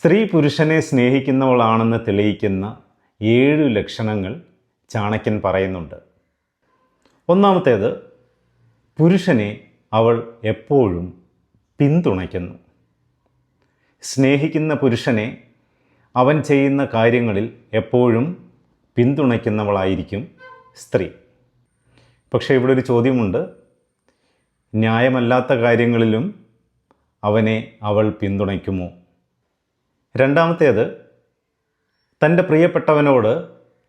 സ്ത്രീ പുരുഷനെ സ്നേഹിക്കുന്നവളാണെന്ന് തെളിയിക്കുന്ന 7 ലക്ഷണങ്ങൾ ചാണക്യൻ പറയുന്നുണ്ട്. ഒന്നാമത്തേത്, പുരുഷനെ അവൾ എപ്പോഴും പിന്തുണയ്ക്കുന്നു. സ്നേഹിക്കുന്ന പുരുഷനെ അവൻ ചെയ്യുന്ന കാര്യങ്ങളിൽ എപ്പോഴും പിന്തുണയ്ക്കുന്നവളായിരിക്കും സ്ത്രീ. പക്ഷേ ഇവിടെ ഒരു ചോദ്യമുണ്ട്. ന്യായമല്ലാത്ത കാര്യങ്ങളിലും അവനെ അവൾ പിന്തുണയ്ക്കുമോ? രണ്ടാമത്തേത്, തൻ്റെ പ്രിയപ്പെട്ടവനോട്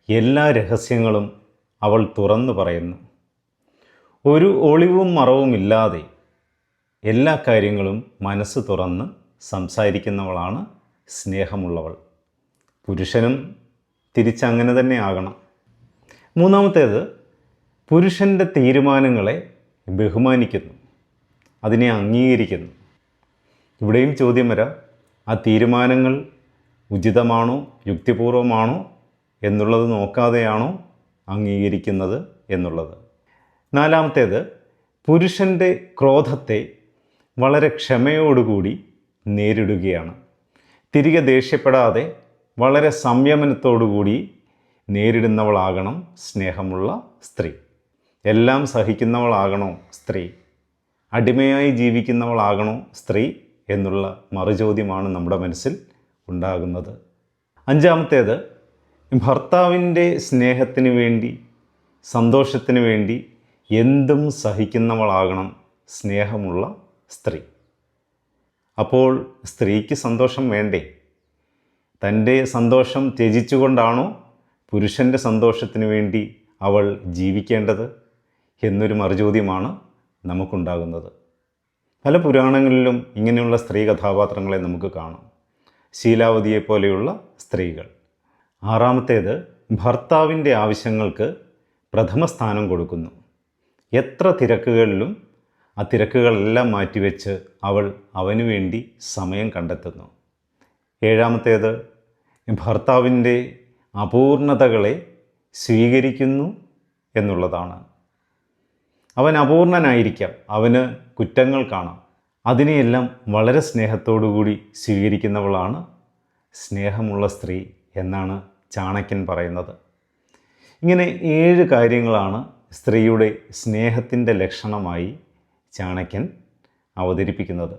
എല്ലാ രഹസ്യങ്ങളും അവൾ തുറന്നു പറയുന്നു. ഒരു ഒളിവും മറവുമില്ലാതെ എല്ലാ കാര്യങ്ങളും മനസ്സ് തുറന്ന് സംസാരിക്കുന്നവളാണ് സ്നേഹമുള്ളവൾ. പുരുഷനും തിരിച്ചങ്ങനെ തന്നെ ആകണം. മൂന്നാമത്തേത്, പുരുഷൻ്റെ തീരുമാനങ്ങളെ ബഹുമാനിക്കുന്നു, അതിനെ അംഗീകരിക്കുന്നു. ഇവിടെയും ചോദ്യം വരാം, ആ തീരുമാനങ്ങൾ ഉചിതമാണോ, യുക്തിപൂർവമാണോ എന്നുള്ളത് നോക്കാതെയാണോ അംഗീകരിക്കുന്നത് എന്നുള്ളത്. നാലാമത്തേത്, പുരുഷൻ്റെ ക്രോധത്തെ വളരെ ക്ഷമയോടുകൂടി നേരിടുകയാണ്. തിരികെ ദേഷ്യപ്പെടാതെ വളരെ സംയമനത്തോടുകൂടി നേരിടുന്നവളാകണം സ്നേഹമുള്ള സ്ത്രീ. എല്ലാം സഹിക്കുന്നവളാകണോ സ്ത്രീ? അടിമയായി ജീവിക്കുന്നവളാകണോ സ്ത്രീ എന്നുള്ള മറുചോദ്യമാണ് നമ്മുടെ മനസ്സിൽ ഉണ്ടാകുന്നത്. അഞ്ചാമത്തേത്, ഭർത്താവിൻ്റെ സ്നേഹത്തിന് വേണ്ടി, സന്തോഷത്തിന് വേണ്ടി എന്തും സഹിക്കുന്നവളാകണം സ്നേഹമുള്ള സ്ത്രീ. അപ്പോൾ സ്ത്രീക്ക് സന്തോഷം വേണ്ടേ? തൻ്റെ സന്തോഷം ത്യജിച്ചുകൊണ്ടാണോ പുരുഷൻ്റെ സന്തോഷത്തിന് വേണ്ടി അവൾ ജീവിക്കേണ്ടത് എന്നൊരു മറുചോദ്യമാണ് നമുക്കുണ്ടാകുന്നത്. പല പുരാണങ്ങളിലും ഇങ്ങനെയുള്ള സ്ത്രീ കഥാപാത്രങ്ങളെ നമുക്ക് കാണാം. ശീലാവതിയെപ്പോലെയുള്ള സ്ത്രീകൾ. ആറാമത്തേത്, ഭർത്താവിൻ്റെ ആവശ്യങ്ങൾക്ക് പ്രഥമ സ്ഥാനം കൊടുക്കുന്നു. എത്ര തിരക്കുകളിലും ആ തിരക്കുകളെല്ലാം മാറ്റിവെച്ച് അവൾ അവനു വേണ്ടി സമയം കണ്ടെത്തുന്നു. ഏഴാമത്തേത്, ഭർത്താവിൻ്റെ അപൂർണതകളെ സ്വീകരിക്കുന്നു എന്നുള്ളതാണ്. അവൻ അപൂർണനായിരിക്കാം, അവന് കുറ്റങ്ങൾ കാണാം, അതിനെയെല്ലാം വളരെ സ്നേഹത്തോടുകൂടി സ്വീകരിക്കുന്നവളാണ് സ്നേഹമുള്ള സ്ത്രീ എന്നാണ് ചാണക്യൻ പറയുന്നത്. ഇങ്ങനെ 7 കാര്യങ്ങളാണ് സ്ത്രീയുടെ സ്നേഹത്തിൻ്റെ ലക്ഷണമായി ചാണക്യൻ അവതരിപ്പിക്കുന്നത്.